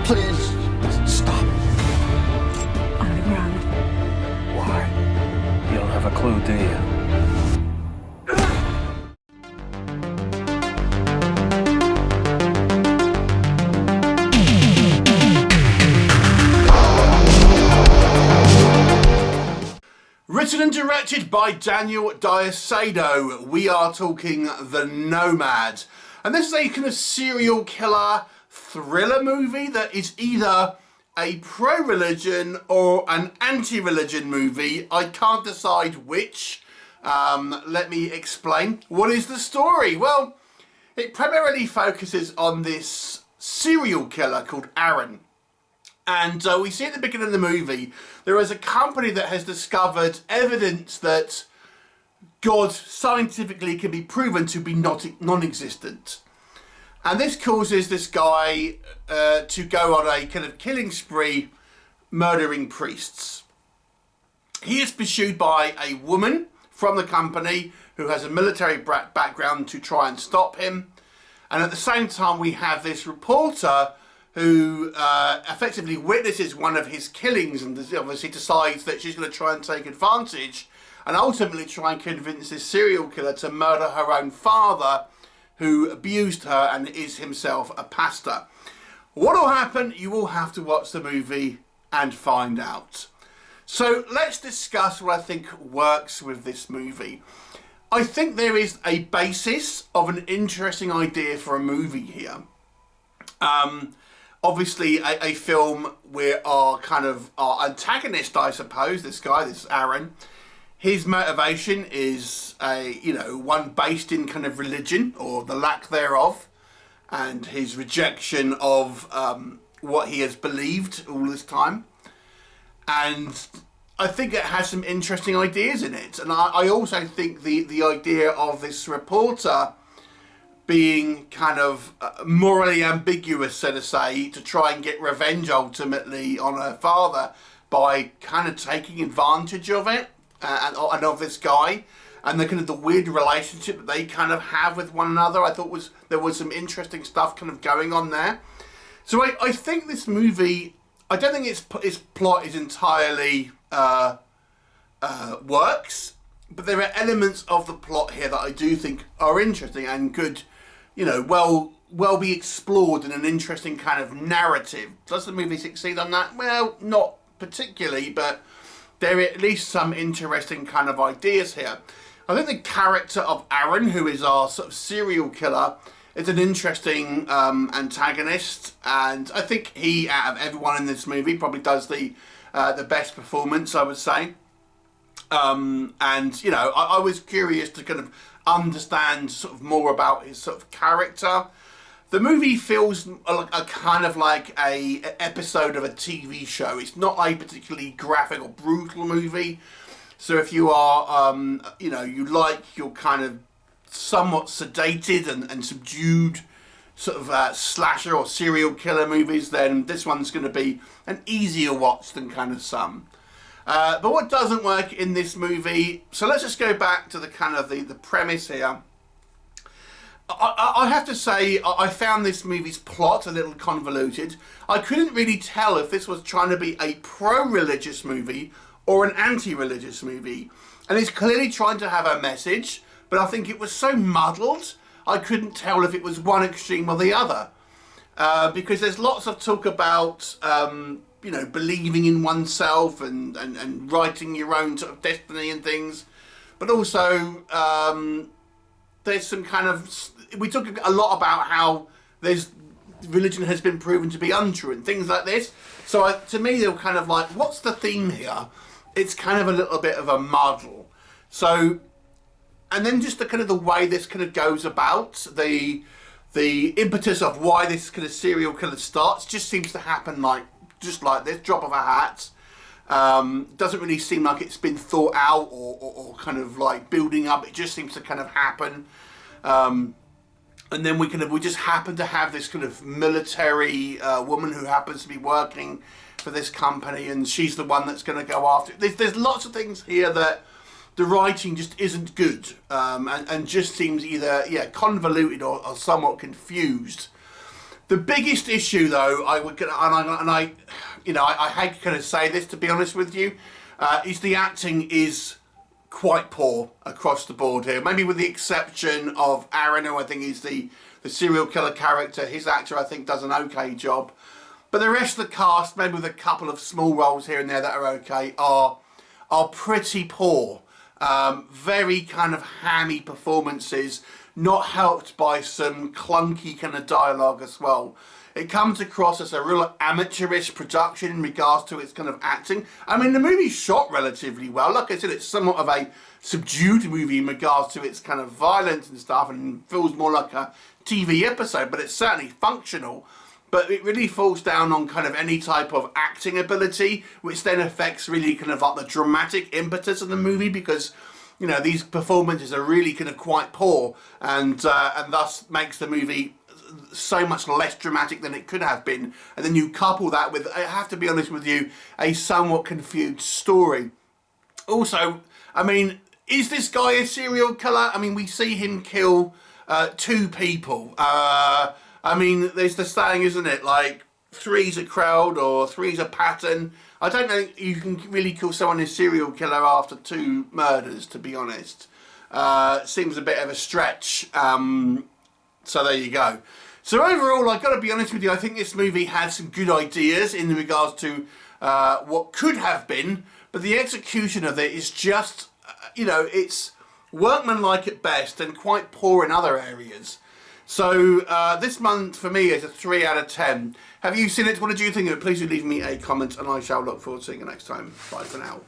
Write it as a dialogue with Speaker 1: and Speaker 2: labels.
Speaker 1: Please, stop.
Speaker 2: On the ground.
Speaker 1: Why?
Speaker 3: You don't have a clue, do you?
Speaker 4: Written and directed by Daniel Diosado, we are talking The Nomad. And this is a kind of serial killer thriller movie that is either a pro-religion or an anti-religion movie. I can't decide which. Let me explain. What is the story? Well, it primarily focuses on this serial killer called Aaran. And we see at the beginning of the movie, there is a company that has discovered evidence that God scientifically can be proven to be non-existent. And this causes this guy to go on a kind of killing spree, murdering priests. He is pursued by a woman from the company who has a military background to try and stop him. And at the same time, we have this reporter who effectively witnesses one of his killings and obviously decides that she's going to try and take advantage and ultimately try and convince this serial killer to murder her own father, who abused her and is himself a pastor. What will happen? You will have to watch the movie and find out. So let's discuss what I think works with this movie. I think there is a basis of an interesting idea for a movie here. Obviously, a film where our antagonist, I suppose, this Aaran, his motivation is one based in kind of religion or the lack thereof, and his rejection of what he has believed all this time. And I think it has some interesting ideas in it. And I also think the idea of this reporter being kind of morally ambiguous, so to say, to try and get revenge ultimately on her father by kind of taking advantage of it and of this guy, and the kind of the weird relationship that they kind of have with one another. I thought there was some interesting stuff kind of going on there. So I think this movie, I don't think its plot is entirely works, but there are elements of the plot here that I do think are interesting and could, well be explored in an interesting kind of narrative. Does the movie succeed on that? Well, not particularly, but there are at least some interesting kind of ideas here. I think the character of Aaran, who is our sort of serial killer, is an interesting antagonist, and I think he, out of everyone in this movie, probably does the best performance, I would say. I was curious to kind of understand sort of more about his sort of character. The movie feels a kind of like a episode of a TV show. It's not a particularly graphic or brutal movie. So if you are, you like your kind of somewhat sedated and subdued sort of slasher or serial killer movies, then this one's going to be an easier watch than kind of some. But what doesn't work in this movie, so let's just go back to the kind of the premise here. I have to say, I found this movie's plot a little convoluted. I couldn't really tell if this was trying to be a pro-religious movie or an anti-religious movie. And it's clearly trying to have a message, but I think it was so muddled, I couldn't tell if it was one extreme or the other. Because there's lots of talk about believing in oneself and writing your own sort of destiny and things. But also, there's some kind of... We talk a lot about how religion has been proven to be untrue and things like this. So to me, they were kind of like, what's the theme here? It's kind of a little bit of a muddle. So, and then just the kind of the way this kind of goes about, the impetus of why this kind of serial killer starts just seems to happen just like this, drop of a hat. Doesn't really seem like it's been thought out or kind of like building up. It just seems to kind of happen. And then we just happen to have this kind of military woman who happens to be working for this company, and she's the one that's going to go after it. There's lots of things here that the writing just isn't good, and just seems either convoluted or somewhat confused. The biggest issue, though, I hate to kind of say this, to be honest with you, is the acting is quite poor across the board here. Maybe with the exception of Aaran, who I think is the serial killer character. His actor, I think, does an okay job. But the rest of the cast, maybe with a couple of small roles here and there that are okay, are pretty poor. Very kind of hammy performances, not helped by some clunky kind of dialogue as well. It comes across as a real amateurish production in regards to its kind of acting. I mean, the movie's shot relatively well. Like I said, it's somewhat of a subdued movie in regards to its kind of violence and stuff, and feels more like a TV episode, but it's certainly functional. But it really falls down on kind of any type of acting ability, which then affects really kind of like the dramatic impetus of the movie, because, you know, these performances are really kind of quite poor, and thus makes the movie so much less dramatic than it could have been. And then you couple that with, I have to be honest with you, a somewhat confused story. Also, I mean, is this guy a serial killer? I mean, we see him kill 2 people. I mean, there's the saying, isn't it? Like, 3's a crowd or 3's a pattern. I don't know you can really call someone a serial killer after 2 murders, to be honest. Seems a bit of a stretch. So there you go. So overall, I've got to be honest with you, I think this movie had some good ideas in regards to what could have been, but the execution of it is just, you know, it's workmanlike at best and quite poor in other areas. So this month for me is a 3 out of 10. Have you seen it? What did you think of it? Please do leave me a comment and I shall look forward to seeing you next time. Bye for now.